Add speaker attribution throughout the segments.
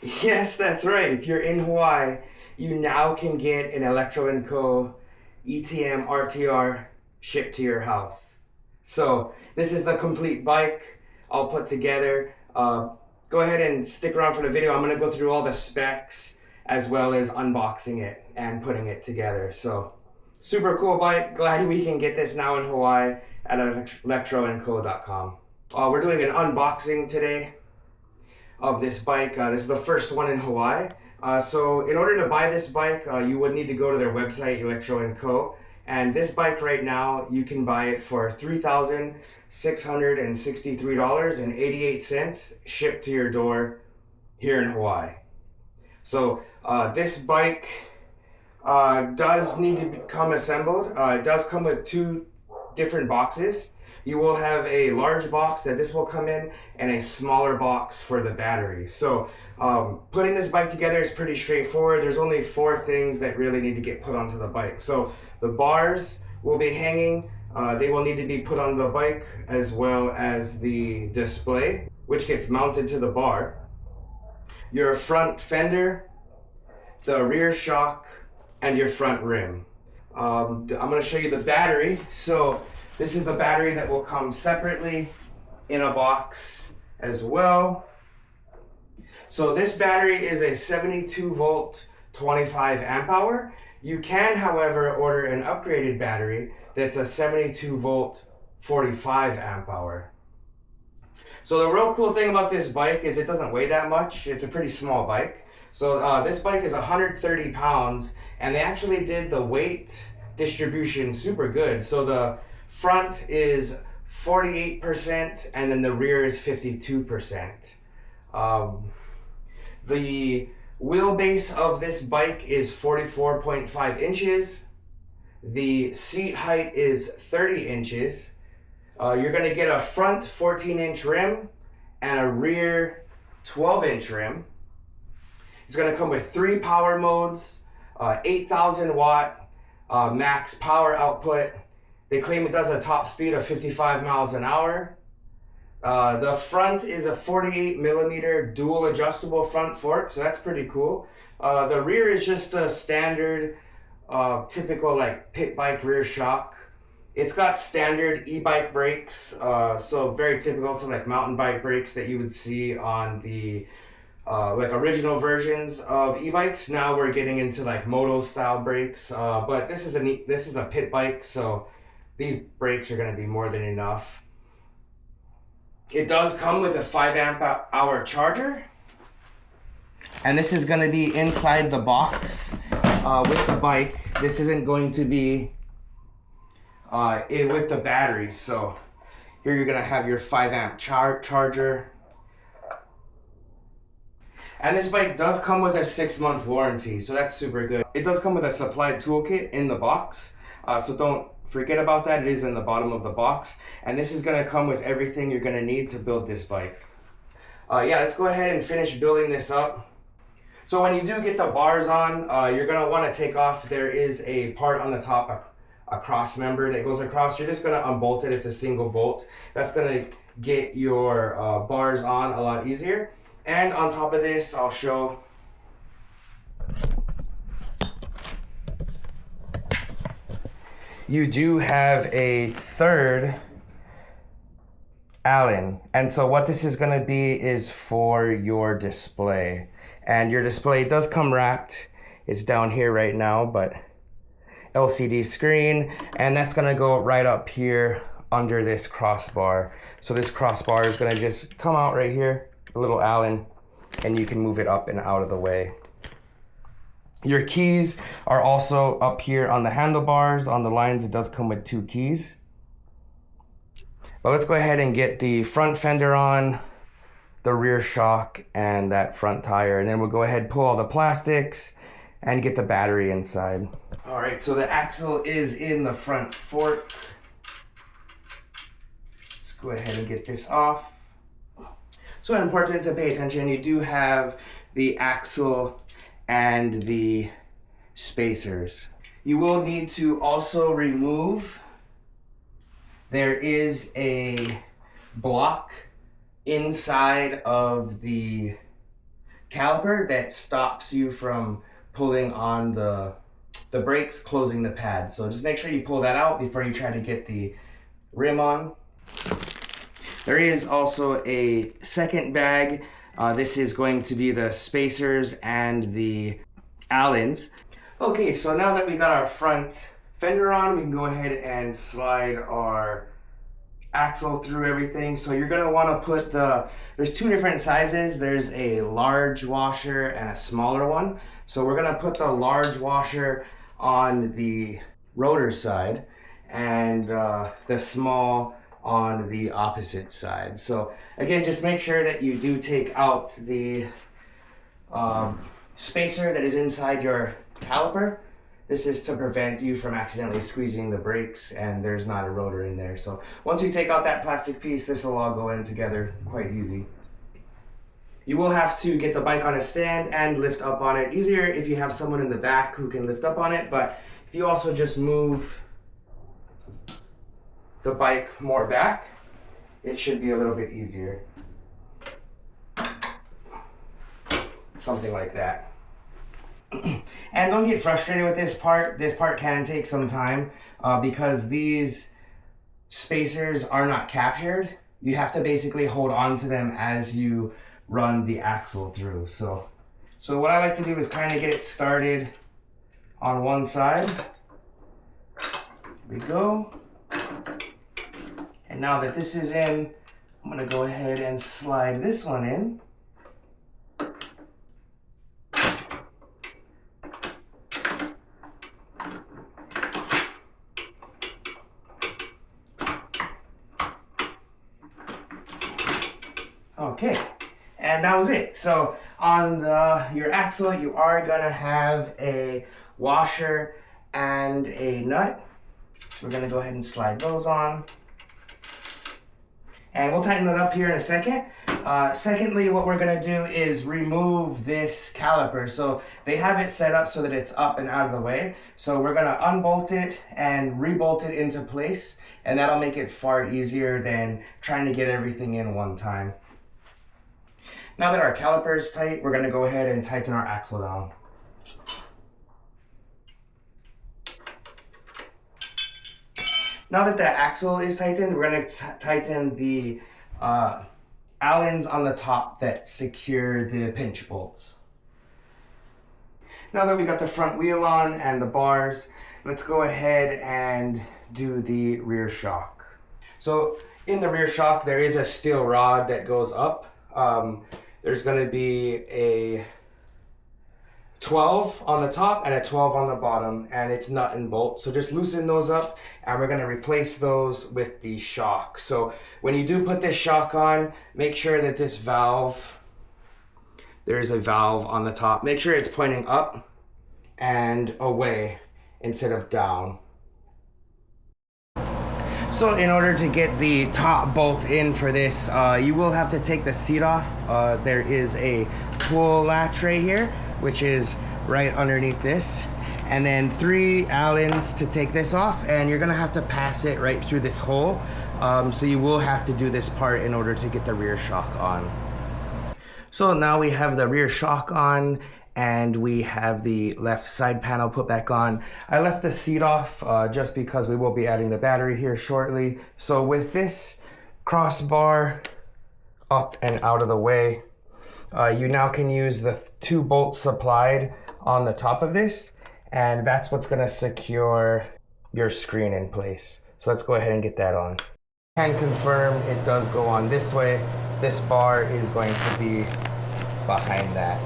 Speaker 1: Yes, that's right. If you're in Hawaii, you now can get an Electro&Co ETM RTR shipped to your house. So this is the complete bike all put together. Go ahead and stick around for the video. I'm going to go through all the specs as well as unboxing it and putting it together. So super cool bike. Glad we can get this now in Hawaii at electroandco.com. We're doing an unboxing today of this bike. This is the first one in Hawaii. So in order to buy this bike, you would need to go to their website, Electro&Co. And this bike right now, you can buy it for $3,663.88 shipped to your door here in Hawaii. So this bike does need to become assembled. It does come with two different boxes. You will have a large box that this will come in and a smaller box for the battery. So putting this bike together is pretty straightforward. There's only 4 things that really need to get put onto the bike. So the bars will be hanging. They will need to be put on the bike, as well as the display, which gets mounted to the bar. Your front fender, the rear shock, and your front rim. I'm going to show you the battery. So this is the battery that will come separately in a box as well. So this battery is a 72 volt, 25 amp hour. You can, however, order an upgraded battery that's a 72 volt, 45 amp hour. So the real cool thing about this bike is it doesn't weigh that much. It's a pretty small bike. So this bike is 130 pounds, and they actually did the weight distribution super good. So the front is 48% and then the rear is 52%. The wheelbase of this bike is 44.5 inches. The seat height is 30 inches. You're going to get a front 14-inch rim and a rear 12-inch rim. It's going to come with 3 power modes, 8,000 watt max power output. They claim it does a top speed of 55 miles an hour. The front is a 48 millimeter dual adjustable front fork, so that's pretty cool. The rear is just a standard, typical like pit bike rear shock. It's got standard e-bike brakes, so very typical to like mountain bike brakes that you would see on the like original versions of e-bikes. Now we're getting into like moto style brakes, but this is a pit bike, so these brakes are going to be more than enough. It does come with a 5 amp hour charger, and this is going to be inside the box with the bike. This isn't going to be with the battery. So here you're going to have your 5 amp charger. And this bike does come with a 6-month warranty, so that's super good. It does come with a supplied toolkit in the box, so don't forget about that. It is in the bottom of the box, and this is going to come with everything you're going to need to build this bike. Yeah, let's go ahead and finish building this up. So when you do get the bars on, you're going to want to take off. There is a part on the top, a cross member that goes across. You're just going to unbolt it. It's a single bolt. That's going to get your bars on a lot easier. And on top of this, I'll show you do have a third Allen. And so what this is going to be is for your display. And your display does come wrapped. It's down here right now, but LCD screen. And that's going to go right up here under this crossbar. So this crossbar is going to just come out right here, a little Allen, and you can move it up and out of the way. Your keys are also up here on the handlebars. On the lines, it does come with 2 keys. But let's go ahead and get the front fender on, the rear shock, and that front tire. And then we'll go ahead and pull all the plastics and get the battery inside. All right, so the axle is in the front fork. Let's go ahead and get this off. So important to pay attention, you do have the axle and the spacers. You will need to also remove, there is a block inside of the caliper that stops you from pulling on the brakes, closing the pad. So just make sure you pull that out before you try to get the rim on. There is also a second bag. This is going to be the spacers and the Allens. Okay, so now that we got our front fender on, we can go ahead and slide our axle through everything. So you're gonna wanna put there's two different sizes. There's a large washer and a smaller one. So we're gonna put the large washer on the rotor side and the small on the opposite side. So again, just make sure that you do take out the spacer that is inside your caliper. This is to prevent you from accidentally squeezing the brakes, and there's not a rotor in there. So once you take out that plastic piece, this will all go in together quite easy. You will have to get the bike on a stand and lift up on it. Easier if you have someone in the back who can lift up on it, but if you also just move the bike more back, it should be a little bit easier. Something like that. And don't get frustrated with this part. This part can take some time because these spacers are not captured. You have to basically hold on to them as you run the axle through. So what I like to do is kind of get it started on one side. There we go. And now that this is in, I'm gonna go ahead and slide this one in. Okay, and that was it. So on your axle, you are gonna have a washer and a nut. We're gonna go ahead and slide those on. And we'll tighten that up here in a second. Secondly, what we're gonna do is remove this caliper. So they have it set up so that it's up and out of the way. So we're gonna unbolt it and rebolt it into place, and that'll make it far easier than trying to get everything in one time. Now that our caliper is tight, we're gonna go ahead and tighten our axle down. Now that the axle is tightened, we're gonna tighten the Allens on the top that secure the pinch bolts. Now that we got the front wheel on and the bars, let's go ahead and do the rear shock. So in the rear shock, there is a steel rod that goes up. There's gonna be a 12 on the top and a 12 on the bottom, and it's nut and bolt. So just loosen those up, and we're gonna replace those with the shock. So when you do put this shock on, make sure that this valve, there's a valve on the top. Make sure it's pointing up and away instead of down. So in order to get the top bolt in for this, you will have to take the seat off. There is a pull latch right here, which is right underneath this. And then 3 Allens to take this off, and you're gonna have to pass it right through this hole. So you will have to do this part in order to get the rear shock on. So now we have the rear shock on, and we have the left side panel put back on. I left the seat off just because we will be adding the battery here shortly. So with this crossbar up and out of the way, you now can use the 2 bolts supplied on the top of this, and that's what's gonna secure your screen in place. So let's go ahead and get that on. I can confirm it does go on this way. This bar is going to be behind that.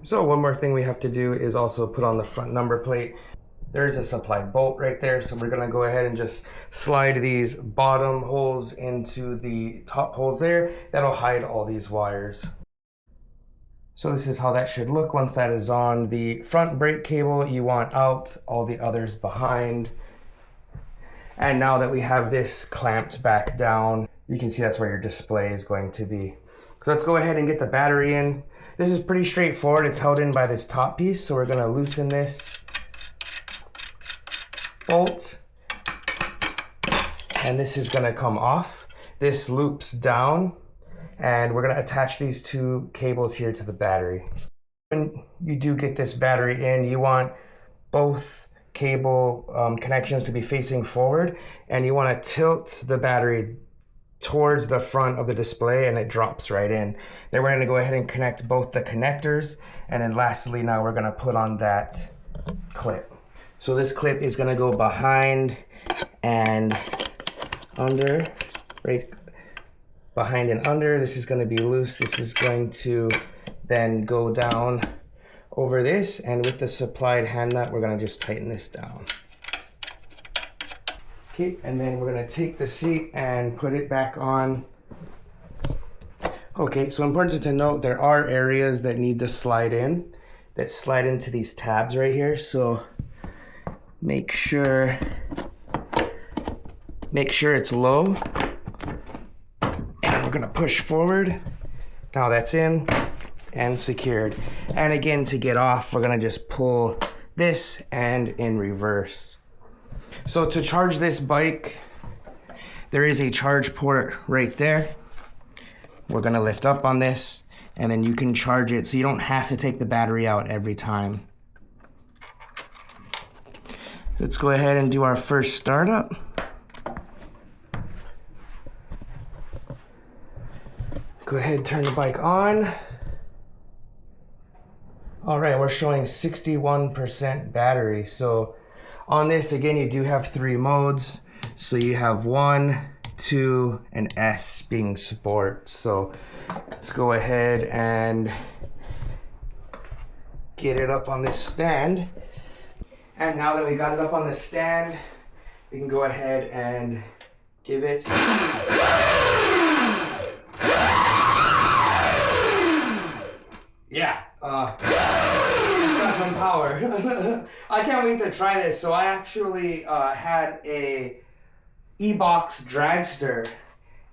Speaker 1: So one more thing we have to do is also put on the front number plate. There's a supplied bolt right there, so we're gonna go ahead and just slide these bottom holes into the top holes there. That'll hide all these wires. So this is how that should look once that is on. The front brake cable you want out, all the others behind. And now that we have this clamped back down, you can see that's where your display is going to be. So let's go ahead and get the battery in. This is pretty straightforward. It's held in by this top piece, so we're gonna loosen this bolt, and this is gonna come off. This loops down, And we're gonna attach these two cables here to the battery. When you do get this battery in, you want both cable connections to be facing forward, and you want to tilt the battery towards the front of the display, and it drops right in. Then we're going to go ahead and connect both the connectors, and then lastly now we're going to put on that clip. So this clip is going to go behind and under, right behind and under. This is going to be loose. This is going to then go down over this, and with the supplied hand nut we're going to just tighten this down. Okay, and then we're going to take the seat and put it back on. Okay, so important to note, there are areas that need to slide in, that slide into these tabs right here, so make sure it's low, and we're going to push forward. Now that's in and secured. And again, to get off, we're gonna just pull this and in reverse. So to charge this bike, there is a charge port right there. We're gonna lift up on this, and then you can charge it so you don't have to take the battery out every time. Let's go ahead and do our first startup. Go ahead, turn the bike on. All right, we're showing 61% battery. So on this, again, you do have 3 modes. So you have 1, 2, and S being sport. So let's go ahead and get it up on this stand. And now that we got it up on the stand, we can go ahead and give it. Yeah, got some power. I can't wait to try this. So I actually had a e-box dragster,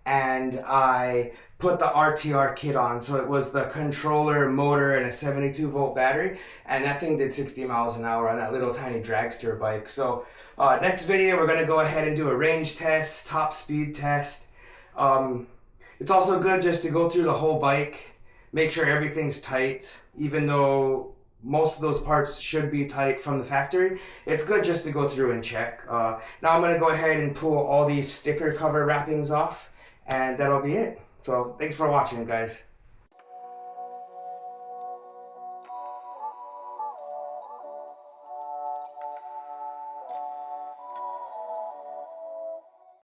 Speaker 1: and I put the RTR kit on. So it was the controller, motor, and a 72 volt battery, and that thing did 60 miles an hour on that little tiny dragster bike. So next video, we're gonna go ahead and do a range test, top speed test. It's also good just to go through the whole bike, make sure everything's tight, even though most of those parts should be tight from the factory. It's good just to go through and check. Now I'm gonna go ahead and pull all these sticker cover wrappings off, and that'll be it. So thanks for watching, guys.